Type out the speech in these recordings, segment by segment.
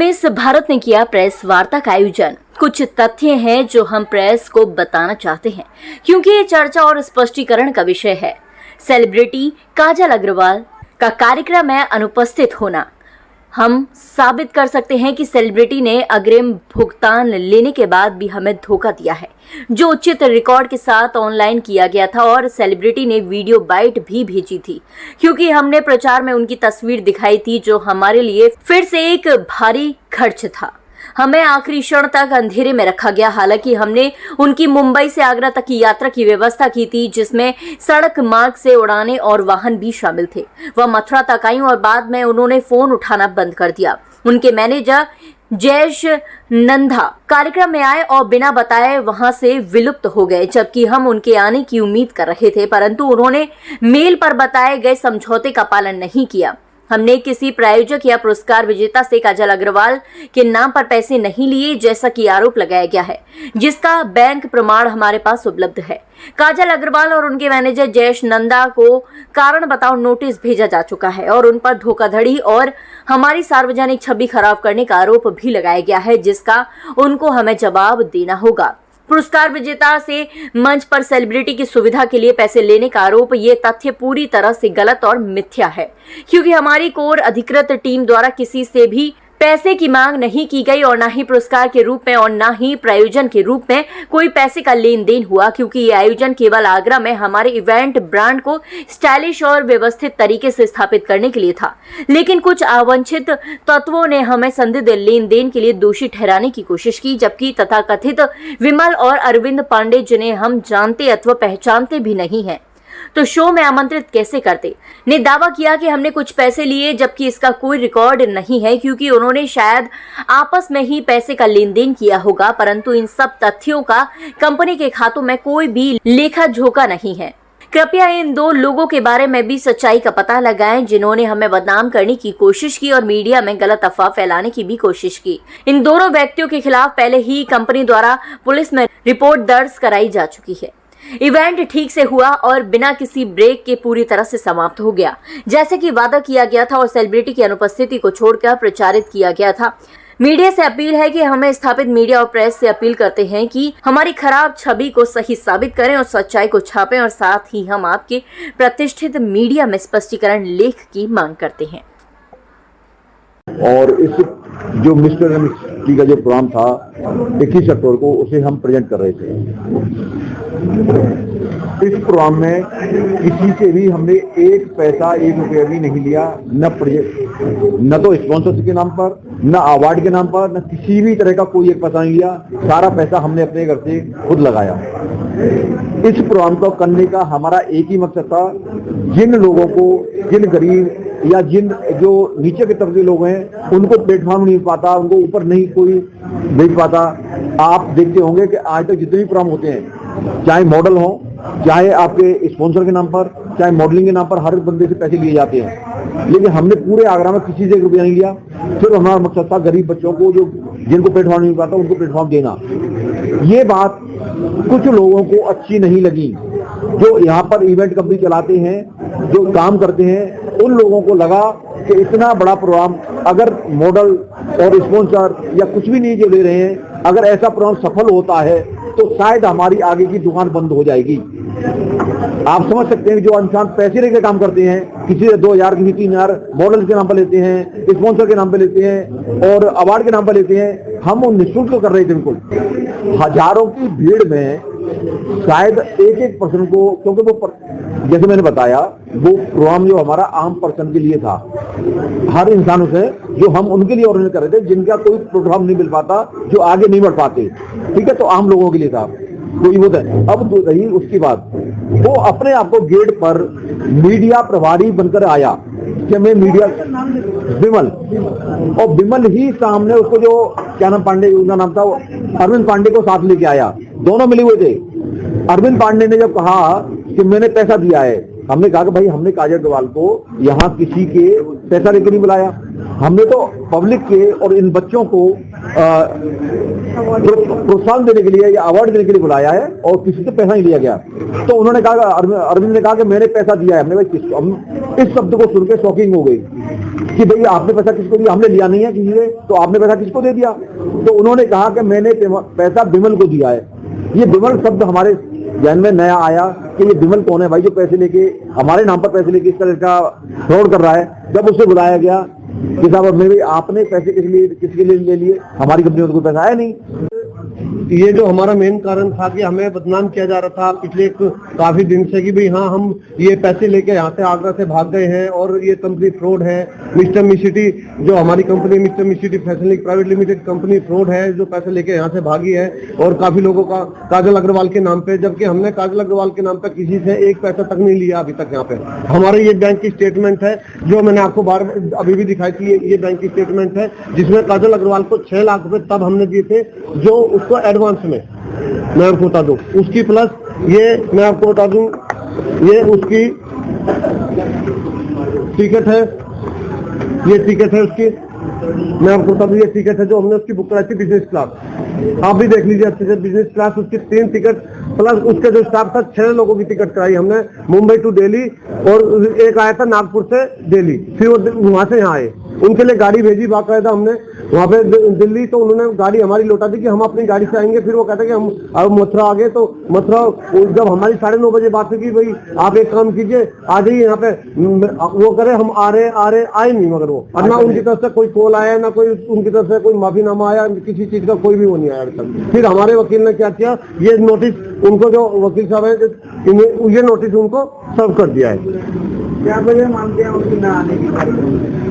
Miss Bharat ने किया press वार्ता का आयोजन। कुछ तथ्य हैं जो हम प्रेस को बताना चाहते हैं क्योंकि ये चर्चा और स्पष्टीकरण का विषय है। सेलिब्रिटी काजल अग्रवाल का कार्यक्रम में अनुपस्थित होना। हम साबित कर सकते हैं कि सेलिब्रिटी ने अग्रिम भुगतान लेने के बाद भी हमें धोखा दिया है, जो उचित रिकॉर्ड के साथ ऑनलाइन किया गया था और सेलिब्रिटी ने वीडियो बाइट भी भेजी थी क्योंकि हमने प्रचार में उनकी तस्वीर दिखाई थी, जो हमारे लिए फिर से एक भारी खर्च था। हमें आखिरी क्षण तक अंधेरे में रखा गया। हालांकि हमने उनकी मुंबई से आगरा तक की यात्रा की व्यवस्था की थी, जिसमें सड़क मार्ग से उड़ानें और वाहन भी शामिल थे। वह मथुरा तक आई और बाद में उन्होंने फोन उठाना बंद कर दिया। उनके मैनेजर जयेश नंदा कार्यक्रम में आए और बिना बताए वहां से विलुप्त हो गए, जबकि हम उनके आने की उम्मीद कर रहे थे, परंतु उन्होंने मेल पर बताए गए समझौते का पालन नहीं किया। हमने किसी प्रायोजक या पुरस्कार विजेता से काजल अग्रवाल के नाम पर पैसे नहीं लिए, जैसा कि आरोप लगाया गया है, जिसका बैंक प्रमाण हमारे पास उपलब्ध है। काजल अग्रवाल और उनके मैनेजर जयेश नंदा को कारण बताओ नोटिस भेजा जा चुका है और उन पर धोखाधड़ी और हमारी सार्वजनिक छवि खराब करने का आरोप भी लगाया गया है, जिसका उनको हमें जवाब देना होगा। पुरस्कार विजेता से मंच पर सेलिब्रिटी की सुविधा के लिए पैसे लेने का आरोप, ये तथ्य पूरी तरह से गलत और मिथ्या है, क्योंकि हमारी कोर अधिकृत टीम द्वारा किसी से भी पैसे की मांग नहीं की गई और ना ही पुरस्कार के रूप में और ना ही प्रायोजन के रूप में कोई पैसे का लेन देन हुआ, क्योंकि ये आयोजन केवल आगरा में हमारे इवेंट ब्रांड को स्टाइलिश और व्यवस्थित तरीके से स्थापित करने के लिए था। लेकिन कुछ अवांछित तत्वों ने हमें संदिग्ध लेन देन के लिए दोषी ठहराने की कोशिश की, जबकि तथाकथित विमल और अरविंद पांडे, जिन्हें हम जानते अथवा पहचानते भी नहीं है, तो शो में आमंत्रित कैसे करते, ने दावा किया कि हमने कुछ पैसे लिए, जबकि इसका कोई रिकॉर्ड नहीं है, क्योंकि उन्होंने शायद आपस में ही पैसे का लेन देन किया होगा, परंतु इन सब तथ्यों का कंपनी के खातों में कोई भी लेखा जोखा नहीं है। कृपया इन दो लोगों के बारे में भी सच्चाई का पता लगाएं, जिन्होंने हमें बदनाम करने की कोशिश की और मीडिया में गलत अफवाह फैलाने की भी कोशिश की। इन दोनों व्यक्तियों के खिलाफ पहले ही कंपनी द्वारा पुलिस में रिपोर्ट दर्ज कराई जा चुकी है। इवेंट ठीक से हुआ और बिना किसी ब्रेक के पूरी तरह से समाप्त हो गया, जैसे कि वादा किया गया था और सेलिब्रिटी की अनुपस्थिति को छोड़कर प्रचारित किया गया था। मीडिया से अपील है कि हमें स्थापित मीडिया और प्रेस से अपील करते हैं कि हमारी खराब छवि को सही साबित करें और सच्चाई को छापें, और साथ ही हम आपके प्रतिष्ठित मीडिया में स्पष्टीकरण लेख की मांग करते हैं। और इस जो मिस्टर एमएसटी का जो प्रोग्राम था 21 अक्टूबर को, उसे हम प्रेजेंट कर रहे थे। इस प्रोग्राम में किसी से भी हमने एक पैसा, एक रुपया भी नहीं लिया, न तो स्पॉन्सरशिप के नाम पर, न अवार्ड के नाम पर, न किसी भी तरह का कोई एक पैसा नहीं लिया। सारा पैसा हमने अपने घर से खुद लगाया। इस प्रोग्राम को करने का हमारा एक ही मकसद था, जिन लोगों को, जिन गरीब या जिन जो नीचे के तरफ के लोग हैं, उनको प्लेटफॉर्म नहीं मिल पाता, उनको ऊपर नहीं कोई देख पाता। आप देखते होंगे कि आज तक जितने भी प्रोग्राम होते हैं, चाहे मॉडल हो, चाहे आपके स्पॉन्सर के नाम पर, चाहे मॉडलिंग के नाम पर, हर बंदे से पैसे लिए जाते हैं, लेकिन हमने पूरे आगरा में किसी से 1 रुपया नहीं लिया। फिर हमारा मकसद था गरीब बच्चों को, जो जिनको प्लेटफॉर्म नहीं मिल पाता, उनको प्लेटफॉर्म देना। ये बात कुछ लोगों को अच्छी नहीं लगी, जो यहाँ पर इवेंट कंपनी चलाते हैं, जो काम करते हैं, उन लोगों को लगा कि इतना बड़ा प्रोग्राम अगर मॉडल और स्पॉन्सर या कुछ भी नहीं जो ले रहे हैं, अगर ऐसा प्रोग्राम सफल होता है तो शायद हमारी आगे की दुकान बंद हो जाएगी। आप समझ सकते हैं जो इंसान पैसे लेकर काम करते हैं, किसी से 2000, किसी 3000 मॉडल के नाम पर लेते हैं, स्पॉन्सर के नाम पर लेते हैं और अवार्ड के नाम पर लेते हैं, हम वो निःशुल्क कर रहे थे। बिल्कुल हजारों की भीड़ में शायद एक पर्सन को, क्योंकि वो जैसे मैंने बताया, वो प्रोग्राम जो हमारा आम पर्सन के लिए था, हर इंसानों से जो हम उनके लिए ऑर्गेनाइज कर रहे थे, जिनका कोई प्रोग्राम नहीं मिल पाता, जो आगे नहीं बढ़ पाते, ठीक है, तो आम लोगों के लिए था। कोई वो अब तो रही उसके बाद वो अपने आप को गेट पर मीडिया प्रभारी बनकर आया कि मैं मीडिया, विमल, और विमल ही सामने उसको जो क्या नाम, पांडे उनका नाम था, अरविंद पांडे को साथ लेके आया, दोनों मिले हुए थे। अरविंद पांडे ने जब कहा कि मैंने पैसा दिया है, हमने कहा कि भाई हमने काजल अग्रवाल को यहाँ किसी के पैसा लेकर नहीं बुलाया, हमने तो पब्लिक के और इन बच्चों को प्रोत्साहन देने के लिए या अवार्ड देने के लिए बुलाया है और किसी से पैसा नहीं लिया गया। तो उन्होंने कहा, अरविंद ने कहा कि मैंने पैसा दिया है। हमने भाई इस शब्द को सुन के शॉकिंग हो गई कि भाई आपने पैसा किसको दिया? हमने लिया नहीं है किसी से, तो आपने पैसा किसको दे दिया? तो उन्होंने कहा कि मैंने पैसा विमल को दिया है। ये विमल शब्द हमारे जहन में नया आया कि ये विमल कौन है भाई जो पैसे लेके हमारे नाम पर पैसे लेके इस तरह का फ्रॉड कर रहा है। जब उससे बुलाया गया कि साहब मेरे आपने पैसे किसके लिए ले लिए? हमारी कंपनी में तो कोई पैसा आया नहीं। ये जो हमारा मेन कारण था कि हमें बदनाम किया जा रहा था पिछले काफी दिन से कि भाई हाँ हम ये पैसे लेके यहाँ से आगरा से भाग गए हैं और ये कंपनी फ्रॉड है। मिस्टर मिसिटी जो हमारी कंपनी मिस्टर मिसिटी fashion private limited company fraud है जो पैसे लेके यहाँ से भागी है और काफी लोगों का काजल अग्रवाल के नाम पे, जबकि हमने काजल अग्रवाल के नाम पे किसी से एक पैसा तक नहीं लिया अभी तक। यहाँ पे हमारे ये बैंक की स्टेटमेंट है जो मैंने आपको बार अभी भी दिखाई थी। ये बैंक की स्टेटमेंट है जिसमें काजल अग्रवाल को 6 लाख रुपए तब हमने दिए थे जो उसको एडवांस में, मैं आपको बता दूं उसकी प्लस ये मैं आपको बता दूं ये उसकी टिकट है, ये टिकट है उसकी, मैं आपको बता दूं ये टिकट है जो हमने उसकी बुक कराई थी बिजनेस क्लास। आप भी देख लीजिए अच्छे से बिजनेस क्लास उसकी 3 टिकट प्लस उसके जो स्टाफ था 6 लोगों की टिकट कराई हमने मुंबई टू दिल्ली और एक आया था नागपुर से दिल्ली, फिर वो वहां से यहाँ आए। उनके लिए गाड़ी भेजी बाकायदा हमने वहां पे दिल्ली, तो उन्होंने गाड़ी हमारी लौटा दी कि हम अपनी गाड़ी से आएंगे। फिर वो कहते कि हम अब मथुरा आ गए, तो मथुरा जब हमारी 9:30 बजे बात हुई कि भाई आप एक काम कीजिए आ जाइए यहाँ पे, वो करे हम आ रहे आए नहीं, मगर वो और ना उनकी तरफ से कोई कॉल आया ना कोई उनकी तरफ से कोई माफीनामा आया, किसी चीज का कोई भी वो नहीं आया अभी तक। फिर हमारे वकील ने क्या किया, ये नोटिस उनको जो वकील साहब है ये नोटिस उनको सर्व कर दिया है। क्या वजह मानते हैं उनकी ना आने की?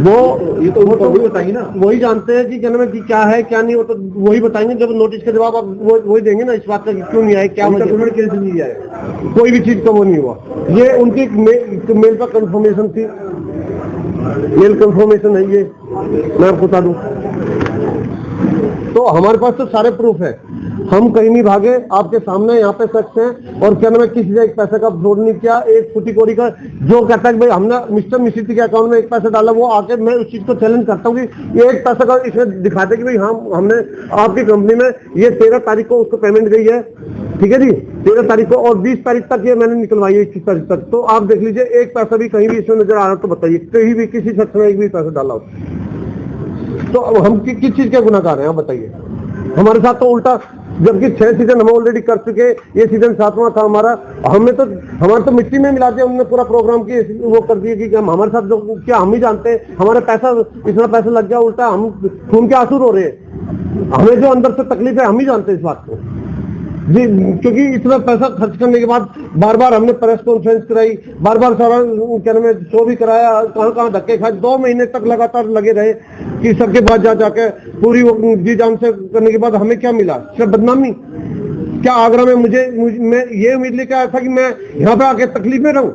वो ये तो उनको वही बताएंगे ना, वही जानते हैं कि कहने में क्या है क्या नहीं, वो तो वही बताएंगे। जब नोटिस का जवाब आप वही देंगे ना इस बात का क्यों नहीं आए, क्या वजह, उन्होंने कैसे नहीं आए, कोई भी चीज का वो नहीं हुआ। ये उनकी मेल पर कंफर्मेशन थी, मेल कंफर्मेशन है ये, मैं आपको बता दूं। तो हमारे पास तो सारे प्रूफ है, हम कहीं नहीं भागे, आपके सामने यहाँ पे सच है। और क्या नाम है किसी से एक पैसे का फ्रॉड नहीं किया। एक फुटी कोड़ी का जो कहता है भाई हमने मिस्टर मिसिटी के अकाउंट में एक पैसा डाला, वो आके मैं उस चीज को चैलेंज करता हूँ कि ये एक पैसा का इसमें दिखाते कि भाई हमने आपकी कंपनी में ये 13 तारीख को उसको पेमेंट गई है, ठीक है जी, 13 तारीख को, और 20 तारीख तक ये मैंने निकलवाई है 21 तारीख तक। तो आप देख लीजिए एक पैसा भी कहीं भी इसमें नजर आ रहा तो बताइए, कहीं भी किसी शख्स ने एक भी पैसा डाला हो तो हम किस चीज के गुनाहगार हैं आप बताइए। हमारे साथ तो उल्टा, जबकि 6 सीजन हम ऑलरेडी कर चुके, ये सीजन 7वां था हमारा, हमारे तो मिट्टी में मिला दिया हमने पूरा प्रोग्राम की वो कर दिया कि हम हमारे साथ जो क्या हम ही जानते हैं, हमारा पैसा इतना पैसा लग गया, उल्टा हम खून के आंसू रो रहे हैं। हमें जो अंदर से तकलीफ है हम ही जानते हैं इस बात को जी, क्योंकि इतना पैसा खर्च करने के बाद बार बार हमने प्रेस कॉन्फ्रेंस कराई, बार बार सारा क्या नाम है शो भी कराया, कहाँ धक्के खाए, 2 महीने तक लगातार लगे रहे कि सबके बाद जाके पूरी जी जान से करने के बाद हमें क्या मिला, सिर्फ बदनामी। क्या आगरा में मैं ये उम्मीद लेकर आया था कि मैं यहाँ पे आके तकलीफ में रहूं।